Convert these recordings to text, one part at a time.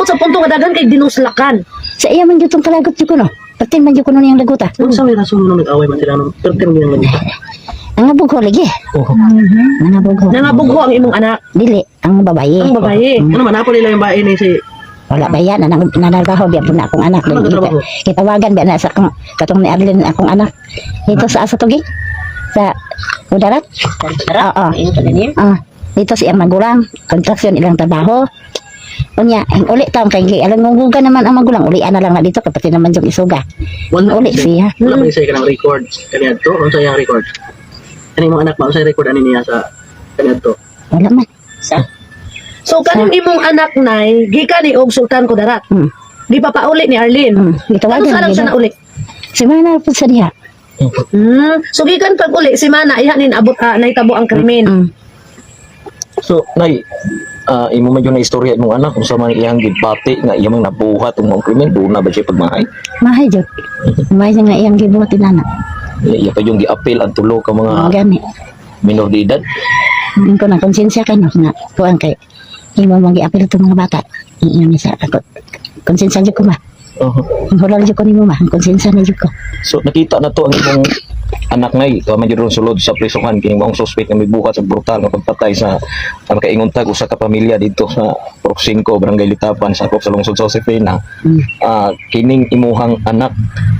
naabot sa punto nga dagan kay dinuslakan. Sa iya man gyud tong kalagot jud ko no. Pati man jud ko no niyang laguta. Kung sa may rason nung nag-away man sila nung pertir mo yung nagita. Ang nabugho lagi. Oo. Ang nabugho. Nangabugho ang imong anak, Dili, ang babae. ang babae. Ano man, napo nila yung bae ni si... Wala ba yan? Nanarbaho biya po na akong anak. Ano trabaho? Kitawagan biya na sa katong ni Arlene akong anak. Dito sa Asatugi? Sa Udarat? Oo. Dito siya magulang. Kontraksyon ilang trabaho. Unya, uli taong kay alam ngugugan naman ang magulang. Ulian na lang na dito kapati naman yung isuga. Uli siya. Wala ba isa ka ng record? Kanyan to? Ano sa yung record? Ano yung mga anak mo? Ano sa record ano niya sa kanyan to? Wala man. So kaning imong anak nay gikan ni og Sultan Kudarat. Hmm. Di pa pauli ni Arlene. Itawagan Ano sa lang nila. siya na uli? Si Mana po sa diha. So gikan pag uli si Mana iha nin abot naitabo ang krimen. So, nay, imo man yun na istorya mong anak kung sa mga iyang gibati nga iyang nabuhat ang mga krimen, doon na ba siya pagmahay? Mahay jud. Mahay siya nga iyang gibuhat inana. Iya pa yung gi-appeal ang tulo ka mga Gani. minor de edad. Hindi ko na konsensya ka no nga kuan kay imo mong giapil itong mga bata. Iyon sa ako. Konsensya jud ko ba? Hulal jud ko nimo ma. Konsensya na jud ko. So, nakita na to ang imong anak ngay, ito man yun sulod sa prisuhan kini mong suspect nga mibuhat sa brutal nga pagpatay sa kainguntag usa ka pamilya dito sa Purok 5 Barangay Litapan sa sa lungsod sa Josefina. Kining imuhang anak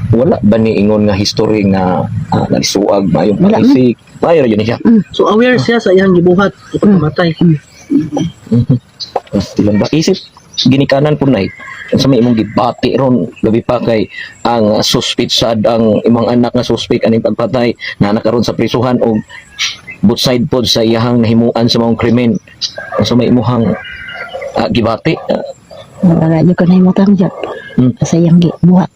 wala ba ni ingon nga history nga nalisuag mayong Wala man. paisik mayor yun siya. So aware siya sa iyang gibuhat o pagkamatay. Dilan ba isip ginikanan po nay sa may imong gibati ron labi pa kay ang suspect sad ang imong anak nga suspect aning pagpatay na nakaron sa prisuhan og both side pod sa iyahang nahimuan sa mga krimen sa may imuhang gibati Wala jud ko na imutang jud. Sa iyang gibuhat.